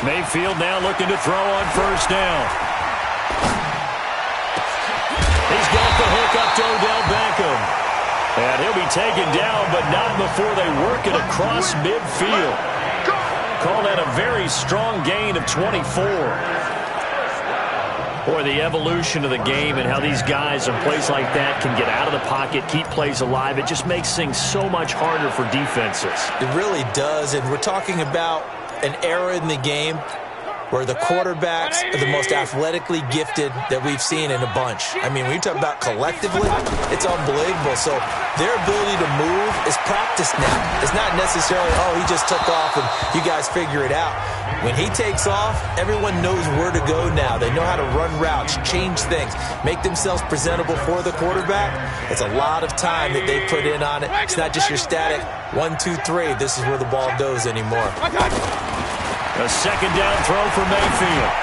Mayfield now looking to throw on first down. He's got the hook up to Odell Beckham. And he'll be taken down, but not before they work it across midfield. Call that a very strong gain of 24. Boy, the evolution of the game and how these guys in plays like that can get out of the pocket, keep plays alive, it just makes things so much harder for defenses. It really does, and we're talking about an era in the game where the quarterbacks are the most athletically gifted that we've seen in a bunch. I mean, when you talk about collectively, it's unbelievable. So their ability to move is practiced now. It's not necessarily, oh, he just took off and you guys figure it out. When he takes off, everyone knows where to go now. They know how to run routes, change things, make themselves presentable for the quarterback. It's a lot of time that they put in on it. It's not just your static 1, 2, 3. This is where the ball goes anymore. A second down throw for Mayfield.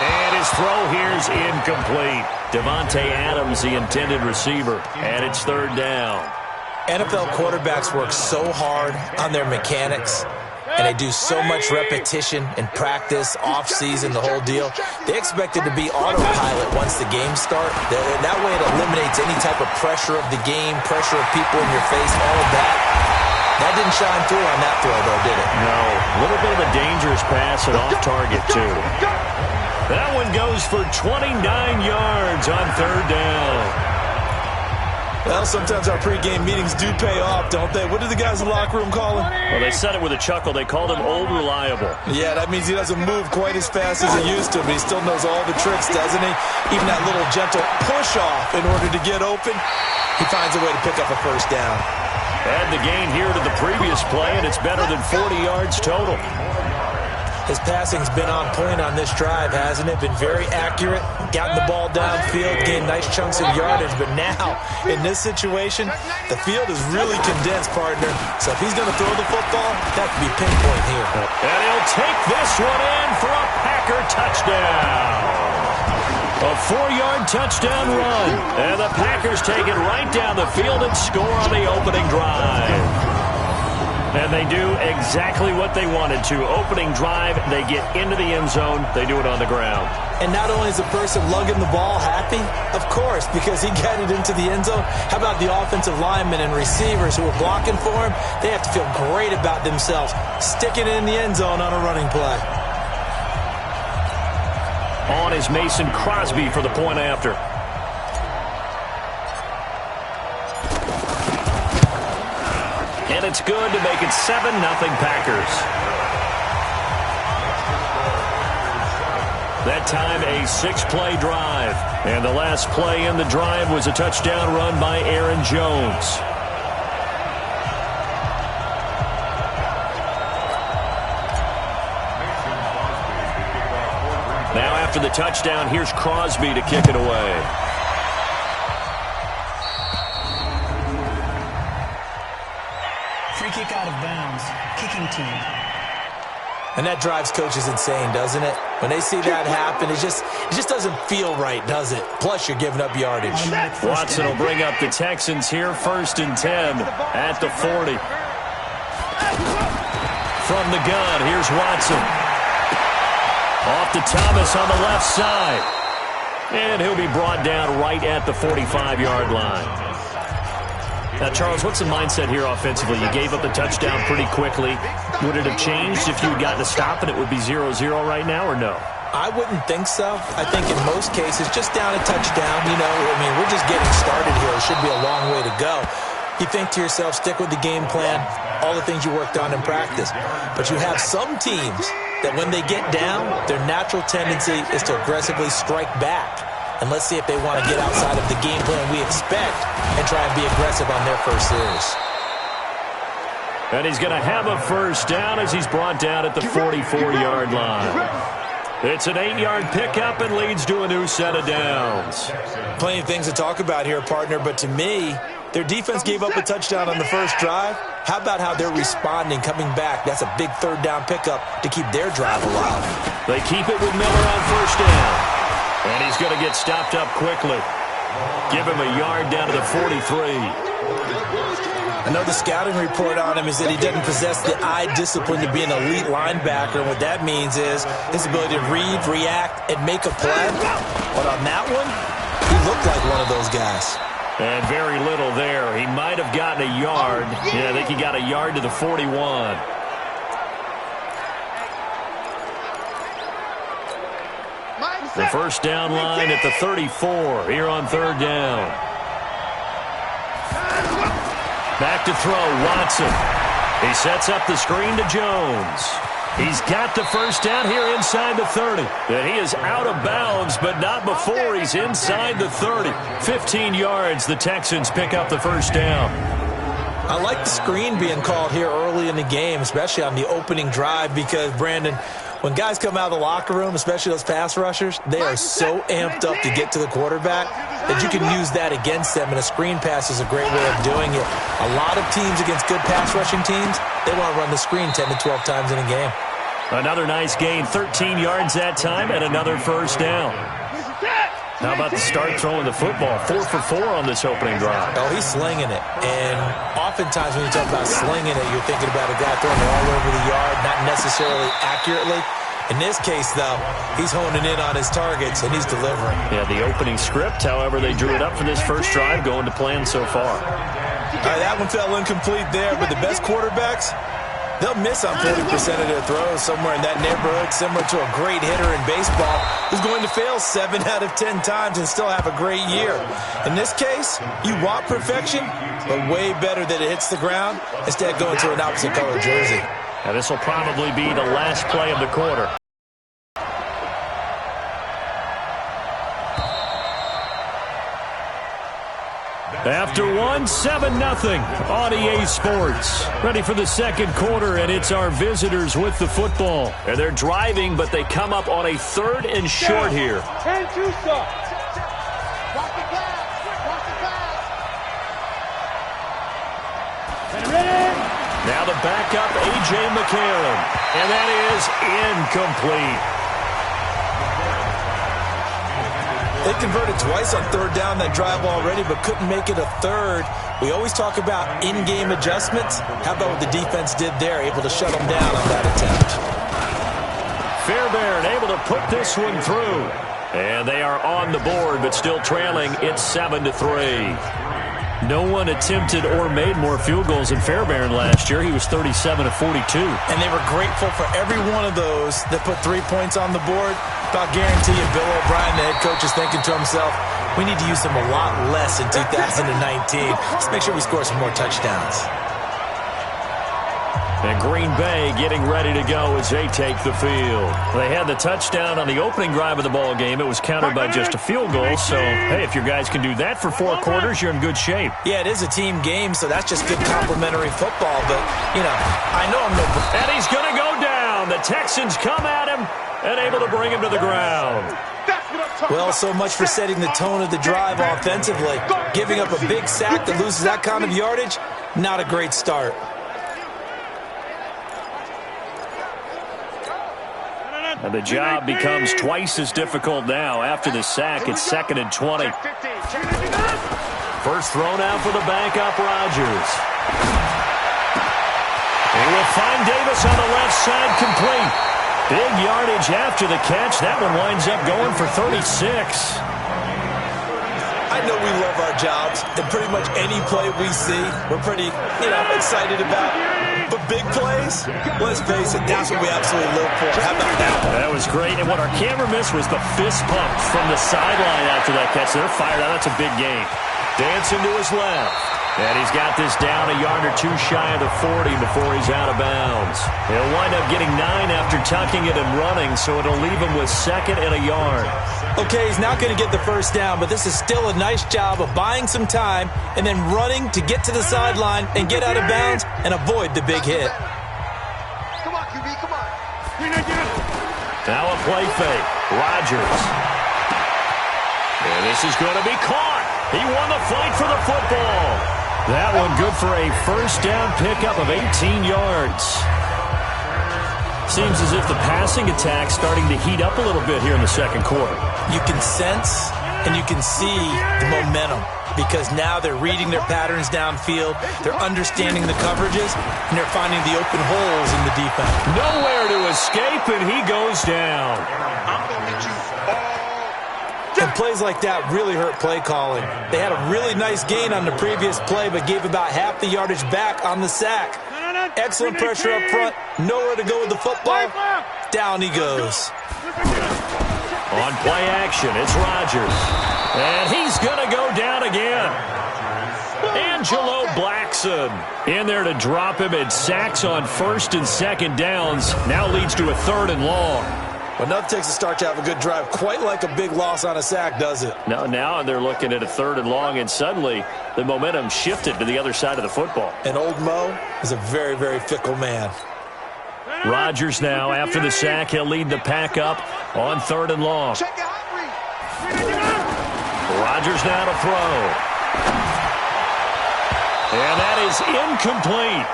And his throw here's incomplete. Devontae Adams, the intended receiver, and it's third down. NFL quarterbacks work so hard on their mechanics, and they do so much repetition and practice, off-season, the whole deal. They expect it to be autopilot once the games start. That way it eliminates any type of pressure of the game, pressure of people in your face, all of that. That didn't shine through on that throw, though, did it? No. A little bit of a dangerous pass and off target, too. That one goes for 29 yards on third down. Well, sometimes our pregame meetings do pay off, don't they? What do the guys in the locker room call him? Well, they said it with a chuckle. They called him Old Reliable. Yeah, that means he doesn't move quite as fast as he used to, but he still knows all the tricks, doesn't he? Even that little gentle push-off in order to get open, he finds a way to pick up a first down. Add the gain here to the previous play, and it's better than 40 yards total. His passing's been on point on this drive, hasn't it? Been very accurate, gotten the ball downfield, gained nice chunks of yardage. But now, in this situation, the field is really condensed, partner. So if he's going to throw the football, that could be pinpoint here. And he'll take this one in for a Packer touchdown. A 4-yard touchdown run. And the Packers take it right down the field and score on the opening drive. And they do exactly what they wanted to. Opening drive, they get into the end zone. They do it on the ground. And not only is the person lugging the ball happy, of course, because he got it into the end zone. How about the offensive linemen and receivers who are blocking for him? They have to feel great about themselves, sticking it in the end zone on a running play. On is Mason Crosby for the point after. And it's good to make it 7-0 Packers. That time a 6-play drive. And the last play in the drive was a touchdown run by Aaron Jones. Now after the touchdown, here's Crosby to kick it away. Free kick out of bounds. Kicking team. And that drives coaches insane, doesn't it? When they see that happen, it just doesn't feel right, does it? Plus, you're giving up yardage. Watson will bring up the Texans here, 1st and 10 at the 40. From the gun, here's Watson. Off to Thomas on the left side. And he'll be brought down right at the 45-yard line. Now, Charles, what's the mindset here offensively? You gave up the touchdown pretty quickly. Would it have changed if you had gotten a stop and it would be 0-0 right now, or no? I wouldn't think so. I think in most cases, just down a touchdown, you know, I mean, we're just getting started here. It should be a long way to go. You think to yourself, stick with the game plan, all the things you worked on in practice. But you have some teams that when they get down, their natural tendency is to aggressively strike back. And let's see if they want to get outside of the game plan we expect and try and be aggressive on their first series. And he's going to have a first down as he's brought down at the 44-yard line. It's an 8-yard pickup and leads to a new set of downs. Plenty of things to talk about here, partner, but to me, their defense gave up a touchdown on the first drive. How about how they're responding, coming back? That's a big third down pickup to keep their drive alive. They keep it with Miller on first down. And he's going to get stopped up quickly. Give him a yard down to the 43. I know the scouting report on him is that he doesn't possess the eye discipline to be an elite linebacker. And what that means is his ability to read, react, and make a play. But on that one, he looked like one of those guys. And very little there. He might have gotten a yard. Yeah, I think he got a yard to the 41. The first down line at the 34 here on third down. Back to throw, Watson. He sets up the screen to Jones. He's got the first down here inside the 30. And he is out of bounds, but not before he's inside the 30. 15 yards, the Texans pick up the first down. I like the screen being called here early in the game, especially on the opening drive, because, Brandon, when guys come out of the locker room, especially those pass rushers, they are so amped up to get to the quarterback that you can use that against them, and a screen pass is a great way of doing it. A lot of teams against good pass rushing teams, they want to run the screen 10 to 12 times in a game. Another nice gain, 13 yards that time, and another first down. How about the start throwing the football? 4 for 4 on this opening drive. Oh, he's slinging it. And oftentimes when you talk about slinging it, you're thinking about a guy throwing it all over the yard, not necessarily accurately. In this case, though, he's honing in on his targets, and he's delivering. Yeah, the opening script, however, they drew it up for this first drive, going to plan so far. All right, that one fell incomplete there, but the best quarterbacks, they'll miss on 40% of their throws, somewhere in that neighborhood, similar to a great hitter in baseball who's going to fail 7 out of 10 times and still have a great year. In this case, you want perfection, but way better that it hits the ground instead of going to an opposite color jersey. Now, this will probably be the last play of the quarter. After 7-0 on EA Sports. Ready for the second quarter, and it's our visitors with the football. And they're driving, but they come up on a 3rd and short here. 10-2 stop. Now the backup, A.J. McCarron. And that is incomplete. They converted twice on 3rd down that drive already, but couldn't make it a 3rd. We always talk about in-game adjustments. How about what the defense did there, able to shut them down on that attempt? Fairbairn able to put this one through. And they are on the board, but still trailing. It's 7-3. No one attempted or made more field goals than Fairbairn last year. He was 37 of 42. And they were grateful for every one of those that put 3 points on the board. About guarantee you Bill O'Brien, the head coach, is thinking to himself, we need to use them a lot less in 2019. Let's make sure we score some more touchdowns. And Green Bay getting ready to go as they take the field. They had the touchdown on the opening drive of the ball game. It was countered by just a field goal. So, hey, if your guys can do that for 4 quarters, you're in good shape. Yeah, it is a team game, so that's just good complimentary football. But, you know, I know I'm no... And he's going to go down. The Texans come at him and able to bring him to the ground. Well, so much for setting the tone of the drive offensively. Giving up a big sack that loses that kind of yardage, not a great start. And the job becomes twice as difficult now. After the sack, it's 2nd and 20. First thrown out for the backup, Rodgers. He will find Davis on the left side, complete. Big yardage after the catch. That one winds up going for 36. I know we love our jobs, and pretty much any play we see, we're pretty, excited about. But big plays, let's face it, that's what we absolutely live for. How about that? That was great, and what our camera missed was the fist pump from the sideline after that catch. They're fired out. That's a big game. Dancing to his left. And he's got this down a yard or 2 shy of the 40 before he's out of bounds. He'll wind up getting 9 after tucking it and running, so it'll leave him with 2nd and a yard. Okay, he's not going to get the first down, but this is still a nice job of buying some time and then running to get to the sideline and get out of bounds and avoid the big hit. Come on, QB, come on. Now a play fake. Rodgers. And this is going to be caught. He won the fight for the football. That one good for a first down pickup of 18 yards. Seems as if the passing attack's starting to heat up a little bit here in the second quarter. You can sense And you can see the momentum because now they're reading their patterns downfield, they're understanding the coverages, and they're finding the open holes in the defense. Nowhere to escape, and he goes down. I'm going to hit you all. And plays like that really hurt play calling. They had a really nice gain on the previous play, but gave about half the yardage back on the sack. Excellent pressure up front, nowhere to go with the football. Down he goes. On play action, it's Rodgers. And he's going to go down again. Angelo Blackson in there to drop him, and sacks on first and second downs. Now leads to a 3rd and long. Well, nothing takes a start to have a good drive, quite like a big loss on a sack, does it? Now they're looking at a 3rd and long, and suddenly the momentum shifted to the other side of the football. And old Mo is a very, very fickle man. Rodgers now, after the sack, he'll lead the pack up on 3rd and long. Rodgers now to throw. And that is incomplete.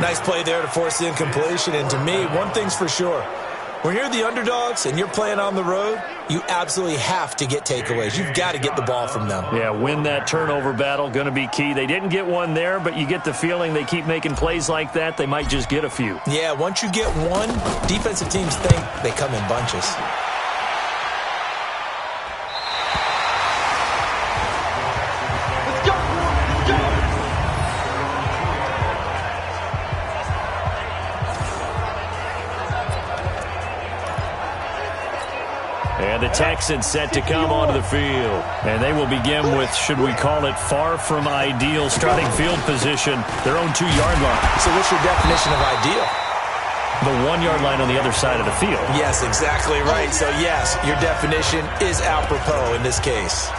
Nice play there to force the incompletion. And to me, one thing's for sure. When you're the underdogs and you're playing on the road, you absolutely have to get takeaways. You've got to get the ball from them. Yeah, win that turnover battle, going to be key. They didn't get one there, but you get the feeling they keep making plays like that, they might just get a few. Yeah, once you get one, defensive teams think they come in bunches. Let's go. Let's go. And the Texans set to come onto the field. And they will begin with, should we call it, far from ideal starting field position, their own 2-yard line. So what's your definition of ideal? The 1-yard line on the other side of the field. Yes, exactly right. So yes, your definition is apropos in this case.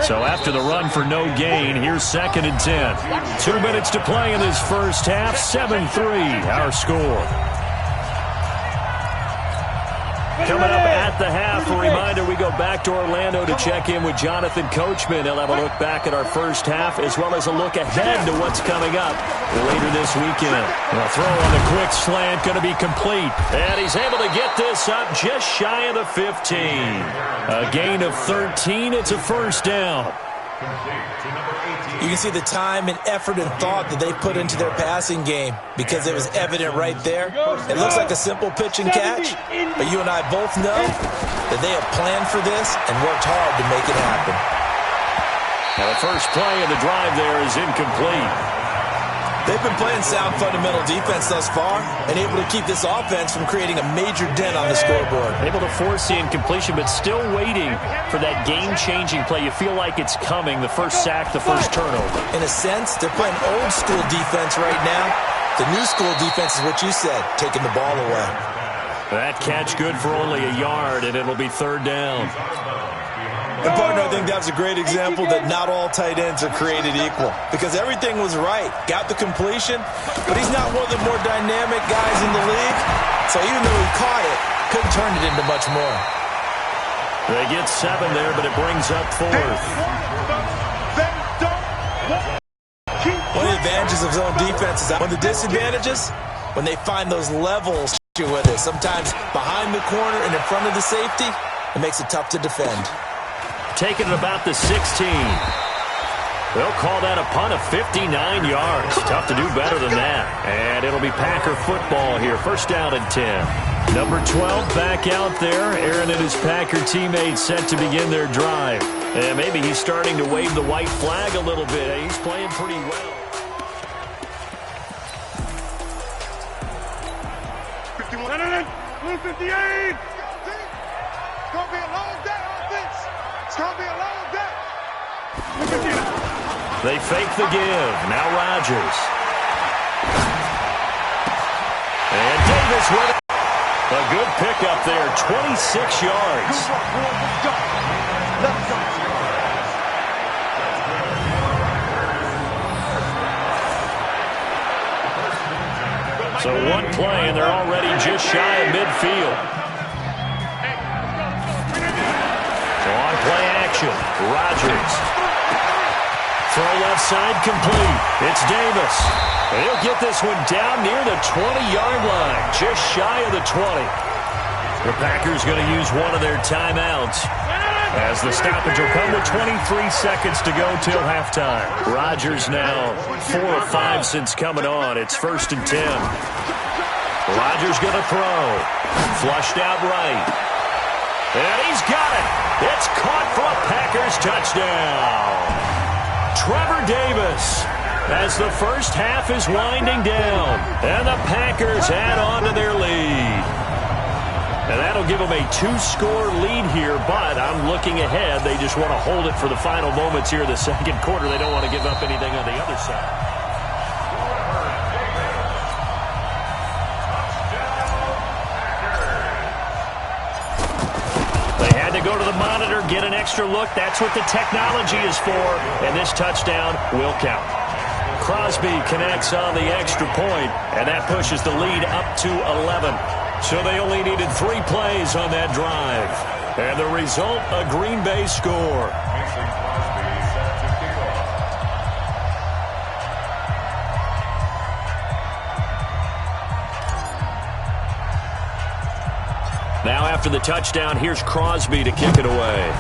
So after the run for no gain, here's 2nd and 10. 2 minutes to play in this first half. 7-3, our score. Coming up at the half, a reminder, we go back to Orlando to check in with Jonathan Coachman. He'll have a look back at our first half as well as a look ahead to what's coming up later this weekend. The throw on the quick slant going to be complete. And he's able to get this up just shy of the 15. A gain of 13. It's a first down. You can see the time and effort and thought that they put into their passing game because it was evident right there. It looks like a simple pitch and catch, but you and I both know that they have planned for this and worked hard to make it happen. Now the first play of the drive there is incomplete. They've been playing sound fundamental defense thus far and able to keep this offense from creating a major dent on the scoreboard. Able to force the incompletion, but still waiting for that game-changing play. You feel like it's coming, the first sack, the first turnover. In a sense, they're playing old-school defense right now. The new school defense is what you said, taking the ball away. That catch good for only a yard, and it'll be 3rd down. And partner, I think that's a great example that not all tight ends are created equal because everything was right. Got the completion, but he's not one of the more dynamic guys in the league. So even though he caught it, couldn't turn it into much more. They get 7 there, but it brings up 4th. One of the advantages of zone defense is one of the disadvantages when they find those levels with it. Sometimes behind the corner and in front of the safety, it makes it tough to defend. Taking it about the 16. They'll call that a punt of 59 yards. Tough to do better than that. And it'll be Packer football here. First down and 10. Number 12 back out there. Aaron and his Packer teammates set to begin their drive. And maybe he's starting to wave the white flag a little bit. He's playing pretty well. 58. It's going to be a long day, offense. It's going to be a long day. They fake the give. Now Rodgers. And Davis with it. A good pickup there. 26 yards. Left side. So one play, and they're already just shy of midfield. So on play action, Rodgers Throw left side complete. It's Davis. He'll get this one down near the 20-yard line, just shy of the 20. The Packers going to use one of their timeouts, as the stoppage will come with 23 seconds to go till halftime. Rodgers now 4 of 5 since coming on. It's 1st and 10. Rodgers going to throw. Flushed out right. And he's got it. It's caught for a Packers touchdown. Trevor Davis, as the first half is winding down, and the Packers add on to their lead. And that'll give them a 2-score lead here, but I'm looking ahead. They just want to hold it for the final moments here in the second quarter. They don't want to give up anything on the other side. Go to the monitor, get an extra look. That's what the technology is for, and this touchdown will count. Crosby connects on the extra point, and that pushes the lead up to 11. So they only needed 3 plays on that drive. And the result, a Green Bay score. Now after the touchdown, here's Crosby to kick it away.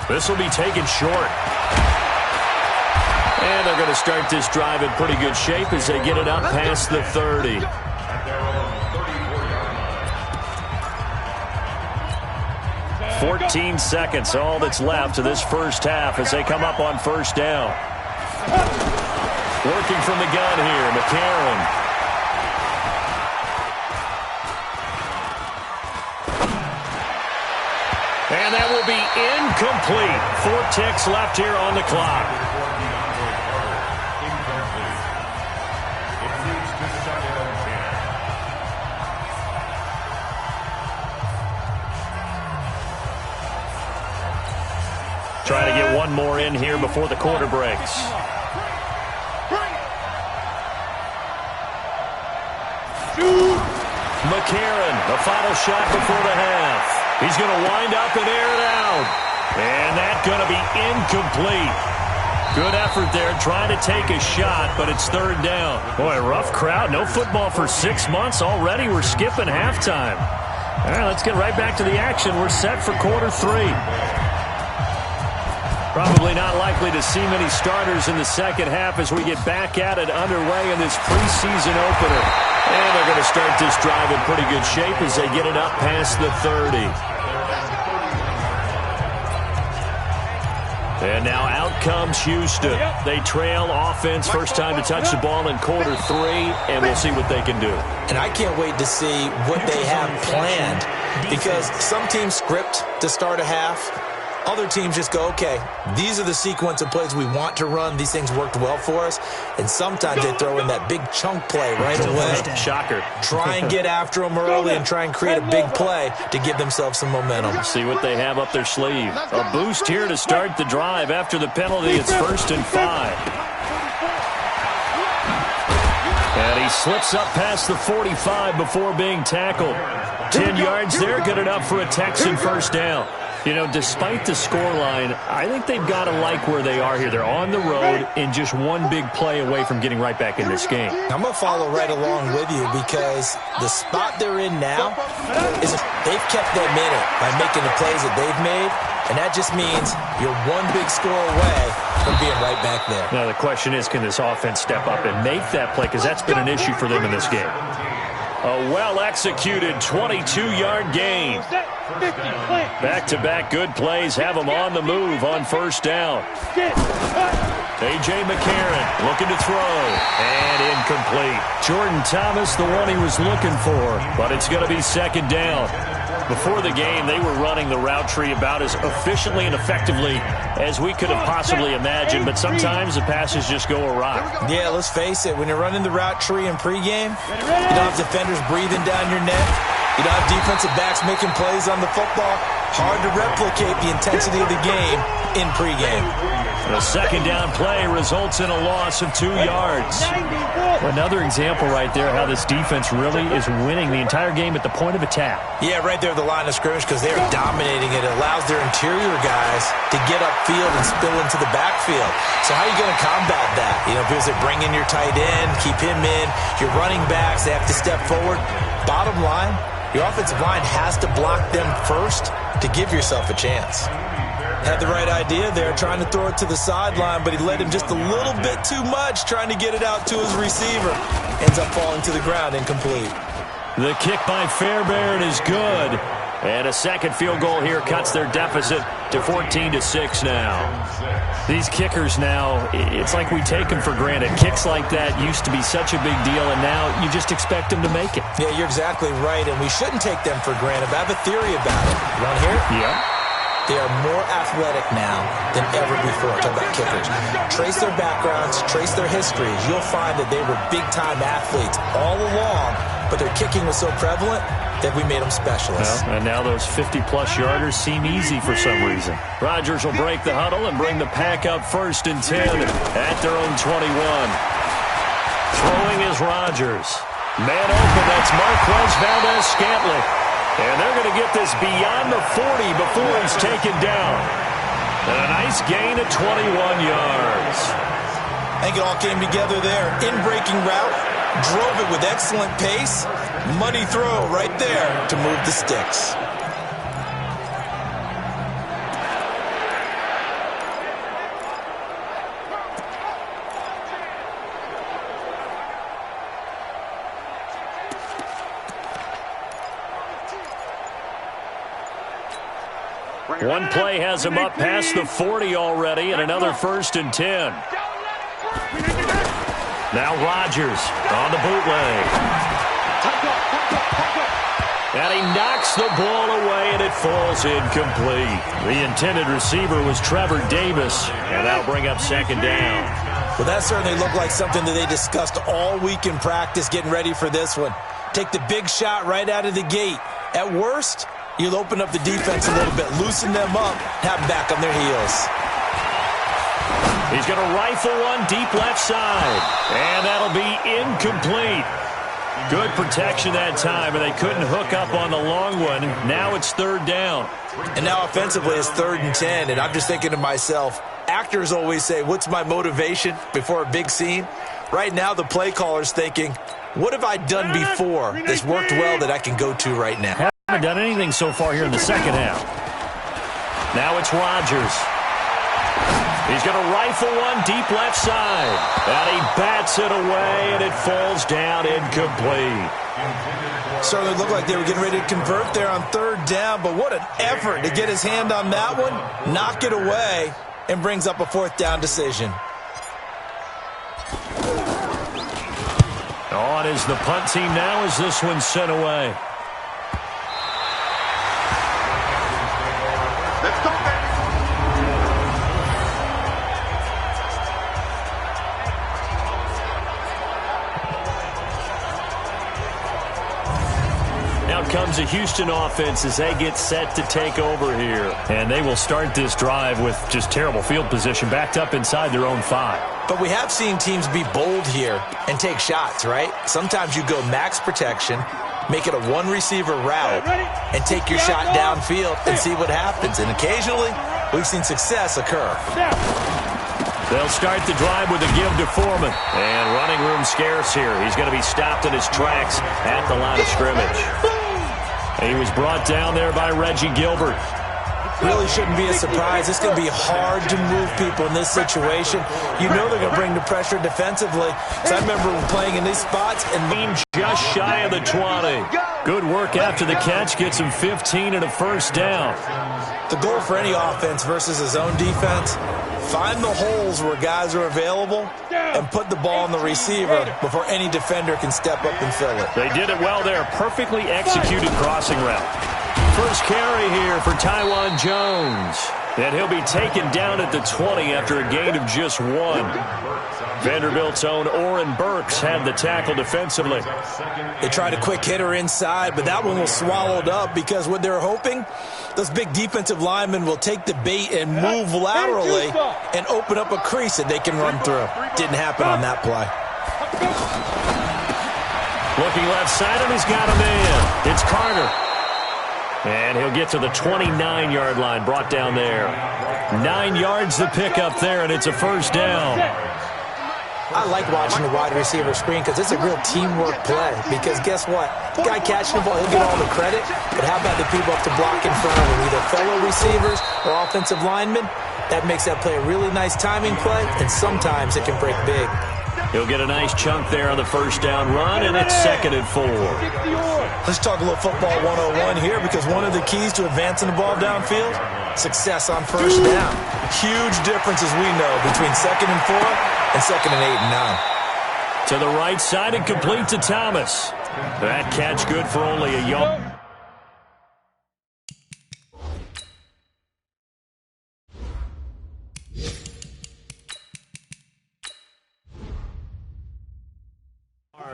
This will be taken short. And they're going to start this drive in pretty good shape as they get it up past the 30. "14 seconds, all that's left of this first half as they come up on first down. Working from the gun here, McCarron. And that will be incomplete. 4 ticks left here on the clock. Trying to get one more in here before the quarter breaks. McCarron, the final shot before the half. He's going to wind up and air it out. And that's going to be incomplete. Good effort there trying to take a shot, but it's 3rd down. Boy, rough crowd. No football for 6 months already. We're skipping halftime. All right, let's get right back to the action. We're set for quarter 3. Probably not likely to see many starters in the second half as we get back at it underway in this preseason opener. And they're going to start this drive in pretty good shape as they get it up past the 30. And now out comes Houston. They trail offense, first time to touch the ball in quarter 3, and we'll see what they can do. And I can't wait to see what they have planned, because some teams script to start a half. Other teams just go, okay, these are the sequence of plays we want to run. These things worked well for us. And sometimes they throw in that big chunk play right away. Shocker. Try and get after them early and try and create a big play to give themselves some momentum. See what they have up their sleeve. A boost here to start the drive. After the penalty, it's 1st and 5. And he slips up past the 45 before being tackled. 10 yards there, good enough for a Texan first down. You know, despite the scoreline, I think they've got to like where they are here. They're on the road and just one big play away from getting right back in this game. I'm going to follow right along with you, because the spot they're in now is they've kept them in it by making the plays that they've made, and that just means you're one big score away from being right back there. Now the question is, can this offense step up and make that play, because that's been an issue for them in this game. A well-executed 22-yard gain. Back-to-back good plays have them on the move on first down. A.J. McCarron looking to throw, and incomplete. Jordan Thomas, the one he was looking for, but it's going to be 2nd down. Before the game, they were running the route tree about as efficiently and effectively as we could have possibly imagined, but sometimes the passes just go awry. Yeah, let's face it, when you're running the route tree in pregame, you don't have defenders breathing down your neck. You don't have defensive backs making plays on the football. Hard to replicate the intensity of the game in pregame. A second down play results in a loss of 2 yards. Another example right there how this defense really is winning the entire game at the point of attack. Yeah, right there at the line of scrimmage because they are dominating it. It allows their interior guys to get upfield and spill into the backfield. So how are you going to combat that? You know, because they bring in your tight end, keep him in. Your running backs, they have to step forward. Bottom line, your offensive line has to block them first to give yourself a chance. Had the right idea there, trying to throw it to the sideline, but he led him just a little bit too much, trying to get it out to his receiver. Ends up falling to the ground, incomplete. The kick by Fairbairn is good. And a second field goal here cuts their deficit to 14-6 now. These kickers now, it's like we take them for granted. Kicks like that used to be such a big deal, and now you just expect them to make it. Yeah, you're exactly right, and we shouldn't take them for granted. But I have a theory about it. You want to hear it? Yeah. They are more athletic now than ever before. Talk about kickers. Trace their backgrounds, trace their histories. You'll find that they were big-time athletes all along, but their kicking was so prevalent that we made them specialists. Well, and now those 50-plus yarders seem easy for some reason. Rodgers will break the huddle and bring the pack up 1st and 10 at their own 21. Throwing is Rodgers. Man open, that's Marquez Valdez-Scantling. And they're going to get this beyond the 40 before he's taken down. And a nice gain of 21 yards. I think it all came together there. In-breaking route, drove it with excellent pace. Money throw right there to move the sticks. One play has him up past the 40 already, and another 1st and 10. Now Rodgers on the bootleg. And he knocks the ball away, and it falls incomplete. The intended receiver was Trevor Davis, and that'll bring up 2nd down. Well, that certainly looked like something that they discussed all week in practice, getting ready for this one. Take the big shot right out of the gate. At worst, you'll open up the defense a little bit, loosen them up, have them back on their heels. He's going to rifle one deep left side, and that'll be incomplete. Good protection that time, and they couldn't hook up on the long one. Now it's 3rd down. And now offensively it's 3rd and 10, and I'm just thinking to myself, actors always say, what's my motivation before a big scene? Right now the play caller's thinking, what have I done before that's worked well that I can go to right now? Haven't done anything so far here in the second half. Now it's Rodgers. He's going to rifle one deep left side. And he bats it away, and it falls down incomplete. Certainly looked like they were getting ready to convert there on 3rd down, but what an effort to get his hand on that one, knock it away, and brings up a 4th down decision. On is the punt team now as this one's sent away. Let's go, baby. Out comes the Houston offense as they get set to take over here. And they will start this drive with just terrible field position, backed up inside their own 5. But we have seen teams be bold here and take shots, right? Sometimes you go max protection, make it a one-receiver route, and take your shot downfield and see what happens. And occasionally, we've seen success occur. They'll start the drive with a give to Foreman. And running room scarce here. He's going to be stopped in his tracks at the line of scrimmage. He was brought down there by Reggie Gilbert. Really shouldn't be a surprise. It's going to be hard to move people in this situation. You know they're going to bring the pressure defensively. So I remember playing in these spots and just shy of the 20. Good work after the catch. Gets him 15 and a 1st down. The goal for any offense versus his own defense, find the holes where guys are available and put the ball on the receiver before any defender can step up and fill it. They did it well there. Perfectly executed crossing route. First carry here for Taiwan Jones. And he'll be taken down at the 20 after a gain of just 1. Vanderbilt's own Oren Burks had the tackle defensively. They tried a quick hitter inside, but that one was swallowed up because what they're hoping, those big defensive linemen will take the bait and move laterally and open up a crease that they can run through. Didn't happen on that play. Looking left side, and he's got a man. It's Carter. And he'll get to the 29-yard line, brought down there. 9 yards to pick up there, and it's a first down. I like watching the wide receiver screen because it's a real teamwork play. Because guess what? The guy catching the ball, he'll get all the credit. But how about the people up to block in front of him, either fellow receivers or offensive linemen? That makes that play a really nice timing play, and sometimes it can break big. He'll get a nice chunk there on the first down run, and it's 2nd and 4. Let's talk a little football 101 here, because one of the keys to advancing the ball downfield, success on first down. Huge difference, as we know, between 2nd and 4 and 2nd and 8 and 9. To the right side and complete to Thomas. That catch good for only a yard.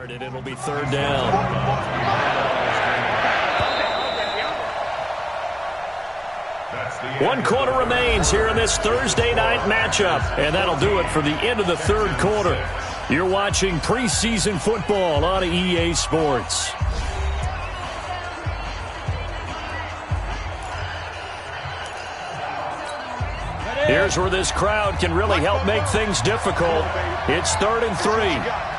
And it'll be 3rd down. One quarter remains here in this Thursday night matchup, and that'll do it for the end of the 3rd quarter. You're watching preseason football on EA Sports. Here's where this crowd can really help make things difficult. It's 3rd and 3.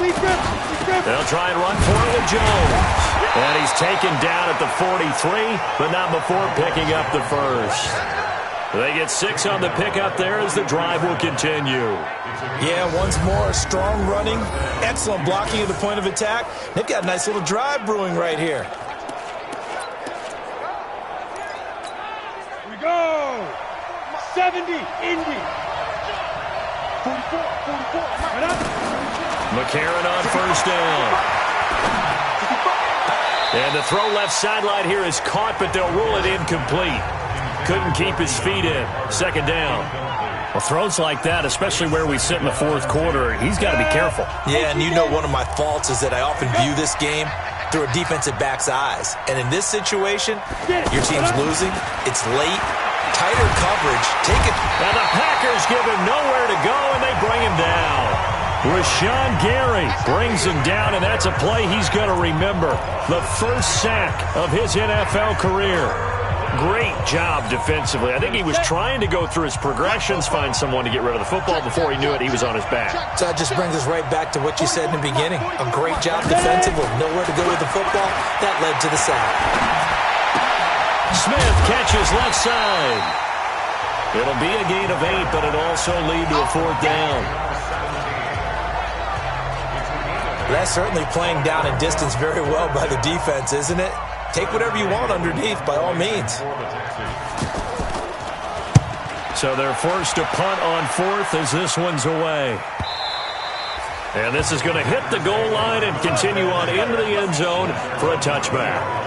They'll try and run for it with Jones. And he's taken down at the 43, but not before picking up the first. They get 6 on the pickup there as the drive will continue. Yeah, once more, strong running, excellent blocking at the point of attack. They've got a nice little drive brewing right here. Here we go. 70, Indy. 44, right up. McCarron on first down. And the throw left sideline here is caught, but they'll rule it incomplete. Couldn't keep his feet in. 2nd down. Well, throws like that, especially where we sit in the 4th quarter, he's got to be careful. Yeah, and you know one of my faults is that I often view this game through a defensive back's eyes. And in this situation, your team's losing. It's late. Tighter coverage. Take it. Now the Packers give him nowhere to go, and they bring him down. Rashawn Gary brings him down, and that's a play he's going to remember. The first sack of his NFL career. Great job defensively. I think he was trying to go through his progressions, find someone to get rid of the football. Before he knew it, he was on his back. So that just brings us right back to what you said in the beginning. A great job defensively. Nowhere to go with the football. That led to the sack. Smith catches left side. It'll be a gain of 8, but it'll also lead to a 4th down. That's certainly playing down and distance very well by the defense, isn't it? Take whatever you want underneath, by all means. So they're forced to punt on 4th as this one's away. And this is going to hit the goal line and continue on into the end zone for a touchback.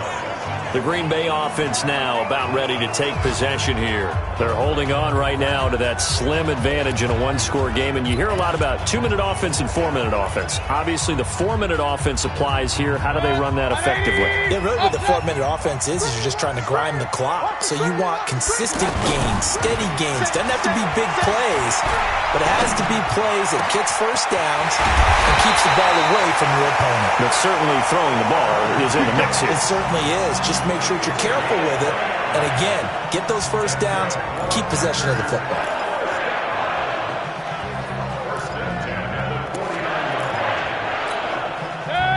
The Green Bay offense now about ready to take possession here. They're holding on right now to that slim advantage in a one-score game, and you hear a lot about 2-minute offense and 4-minute offense. Obviously, the 4-minute offense applies here. How do they run that effectively? Yeah, really what the 4-minute offense is you're just trying to grind the clock. So you want consistent gains, steady gains. Doesn't have to be big plays, but it has to be plays that gets first downs and keeps the ball away from your opponent. But certainly throwing the ball is in the mix here. It certainly is. Just make sure that you're careful with it. And again, get those first downs, keep possession of the football.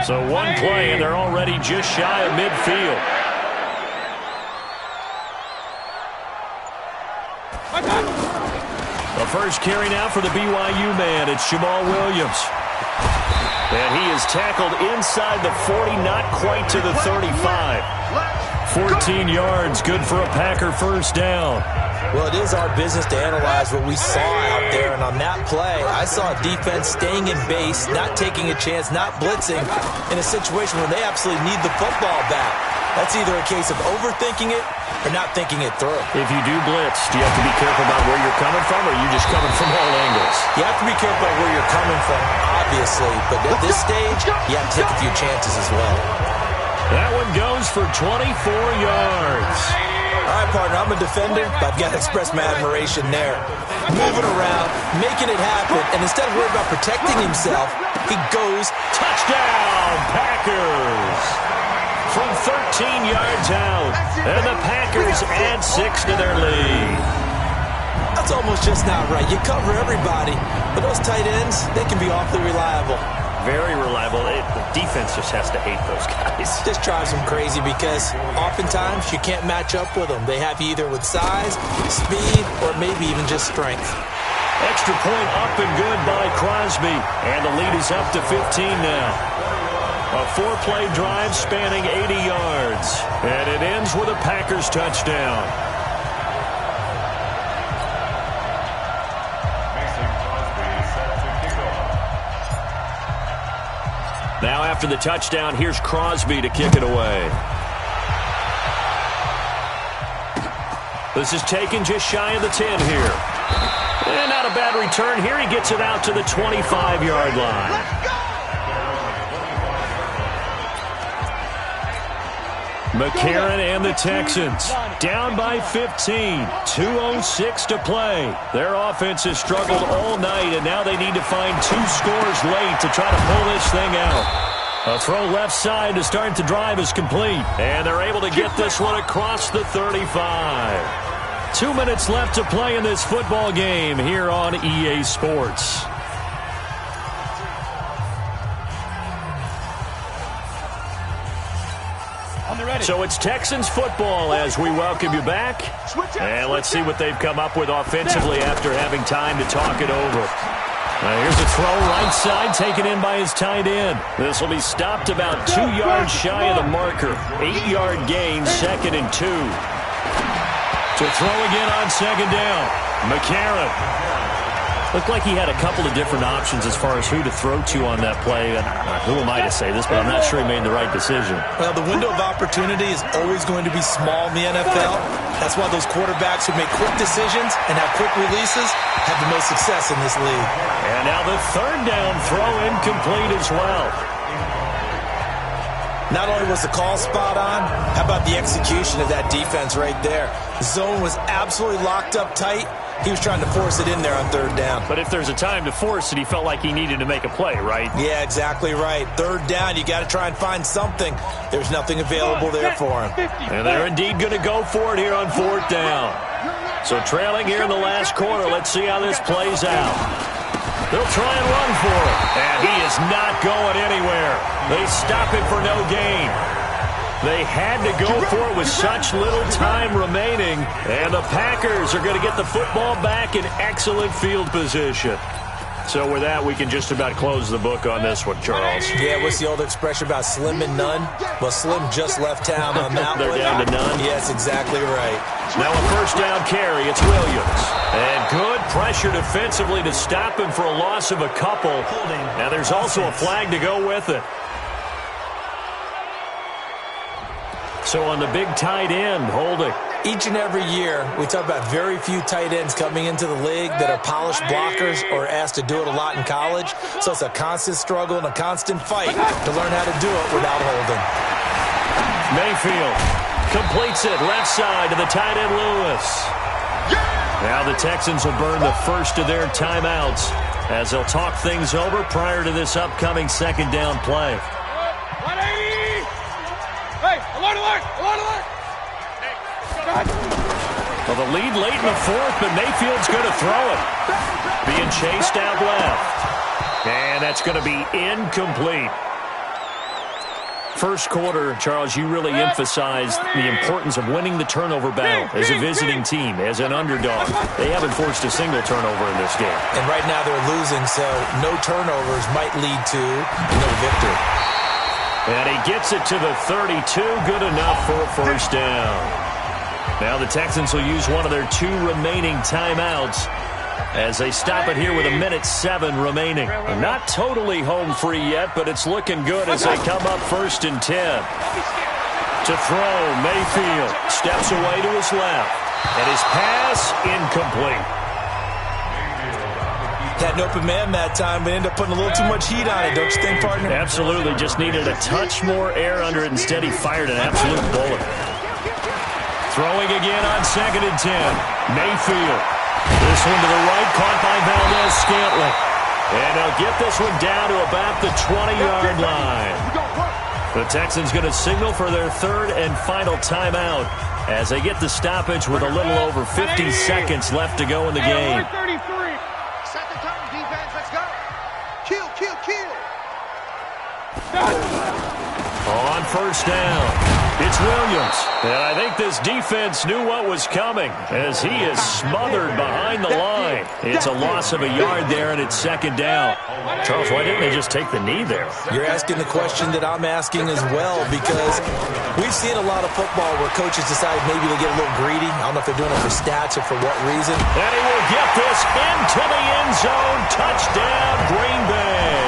So one play, and they're already just shy of midfield. The first carry now for the BYU man. It's Jamal Williams. And he is tackled inside the 40, not quite to the 35. 14 yards, good for a Packer first down. Well, it is our business to analyze what we saw out there, and on that play, I saw a defense staying in base, not taking a chance, not blitzing, in a situation where they absolutely need the football back. That's either a case of overthinking it or not thinking it through. If you do blitz, do you have to be careful about where you're coming from, or are you just coming from all angles? You have to be careful about where you're coming from, obviously, but at this stage, you have to take a few chances as well. That one goes for 24 yards. All right, partner, I'm a defender, but I've got to express my admiration there. Moving around, making it happen, and instead of worrying about protecting himself, he goes. Touchdown, Packers! From 13 yards out, and the Packers add 6 to their lead. That's almost just not right. You cover everybody, but those tight ends, they can be awfully reliable. Very reliable. The defense just has to hate those guys. Just drives them crazy because oftentimes you can't match up with them. They have you either with size, speed, or maybe even just strength. Extra point up and good by Crosby, and the lead is up to 15 now. A 4-play drive spanning 80 yards, and it ends with a Packers touchdown. Now after the touchdown, here's Crosby to kick it away. This is taken just shy of the 10 here. And not a bad return here. He gets it out to the 25-yard line. McCarron and the Texans down by 15. 2:06 to play. Their offense has struggled all night, and now they need to find 2 scores late to try to pull this thing out. A throw left side to start the drive is complete, and they're able to get this one across the 35. 2 minutes left to play in this football game here on EA Sports. So it's Texans football as we welcome you back. And let's see what they've come up with offensively after having time to talk it over. Here's a throw right side taken in by his tight end. This will be stopped about 2 yards shy of the marker. 8-yard gain, 2nd and 2. To throw again on 2nd down. McCarron. Looked like he had a couple of different options as far as who to throw to on that play. And who am I to say this, but I'm not sure he made the right decision. Well, the window of opportunity is always going to be small in the NFL. That's why those quarterbacks who make quick decisions and have quick releases have the most success in this league. And now the 3rd down throw incomplete as well. Not only was the call spot on, how about the execution of that defense right there? The zone was absolutely locked up tight. He was trying to force it in there on 3rd down. But if there's a time to force it, he felt like he needed to make a play, right? Yeah, exactly right. 3rd down, you got to try and find something. There's nothing available there for him. And they're indeed going to go for it here on 4th down. So trailing here in the last quarter, let's see how this plays out. They'll try and run for it. And he is not going anywhere. They stop him for no gain. They had to go for it with such little time remaining. And the Packers are going to get the football back in excellent field position. So with that, we can just about close the book on this one, Charles. Yeah, what's the old expression about slim and none? Well, Slim just left town on that They're one. down to none? Yes, exactly right. Now a 1st down carry. It's Williams. And good pressure defensively to stop him for a loss of a couple. Now there's also a flag to go with it. So on the big tight end, holding. Each and every year, we talk about very few tight ends coming into the league that are polished blockers or asked to do it a lot in college. So it's a constant struggle and a constant fight to learn how to do it without holding. Mayfield completes it left side to the tight end Lewis. Now the Texans will burn the first of their timeouts as they'll talk things over prior to this upcoming 2nd down play. 180! Hey, alert, alert, alert, alert! Well, the lead late in the 4th, but Mayfield's going to throw it. Being chased out left. And that's going to be incomplete. First quarter, Charles, you really emphasized the importance of winning the turnover battle as a visiting team, as an underdog. They haven't forced a single turnover in this game. And right now they're losing, so no turnovers might lead to no victory. And he gets it to the 32. Good enough for a 1st down. Now the Texans will use one of their 2 remaining timeouts as they stop it here with 1:07 remaining. Not totally home free yet, but it's looking good as they come up 1st and 10. To throw, Mayfield steps away to his left. And his pass incomplete. Had an open man that time, but ended up putting a little too much heat on it, don't you think, partner? Absolutely. Just needed a touch more air under it. Instead, he fired an absolute bullet. Throwing again on 2nd and 10. Mayfield. This one to the right, caught by Valdez-Scantling. And they'll get this one down to about the 20-yard line. The Texans going to signal for their 3rd and final timeout as they get the stoppage with a little over 50 seconds left to go in the game. Set the tone, defense. Let's go. Kill, kill, kill. On 1st down, it's Williams. And I think this defense knew what was coming as he is smothered behind the line. It's a loss of a yard there, and it's 2nd down. Charles, why didn't they just take the knee there? You're asking the question that I'm asking as well, because we've seen a lot of football where coaches decide maybe to get a little greedy. I don't know if they're doing it for stats or for what reason. And he will get this into the end zone. Touchdown, Green Bay.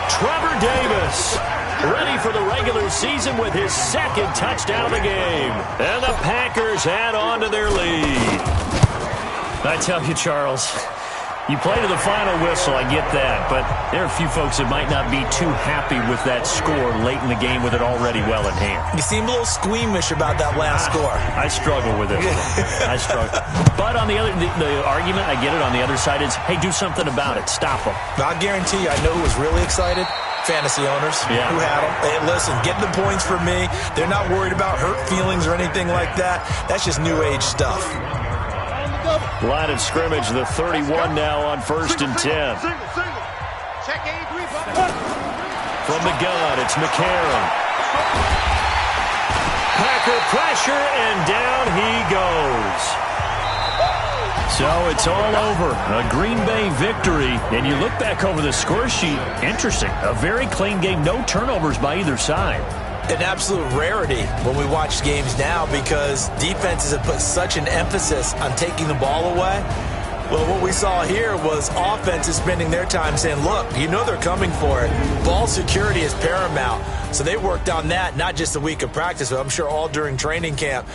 Trevor Davis, ready for the regular season with his 2nd touchdown of the game. And the Packers add on to their lead. I tell you, Charles, you play to the final whistle, I get that, but there are a few folks that might not be too happy with that score late in the game with it already well in hand. You seem a little squeamish about that last score. I struggle with it. I struggle. But on the other, the argument, I get it, on the other side is, hey, do something about it. Stop them. I guarantee you, I know who was really excited. Fantasy owners who had them. Hey, listen, get the points for me. They're not worried about hurt feelings or anything like that. That's just new age stuff. Line of scrimmage, the 31 now on 1st and 10. Check 83. From the gun, it's McCarron. Packer pressure, and down he goes. So it's all over. A Green Bay victory. And you look back over the score sheet, interesting. A very clean game, no turnovers by either side. An absolute rarity when we watch games now, because defenses have put such an emphasis on taking the ball away. Well, what we saw here was offenses spending their time saying, look, you know they're coming for it. Ball security is paramount. So they worked on that, not just a week of practice, but I'm sure all during training camp.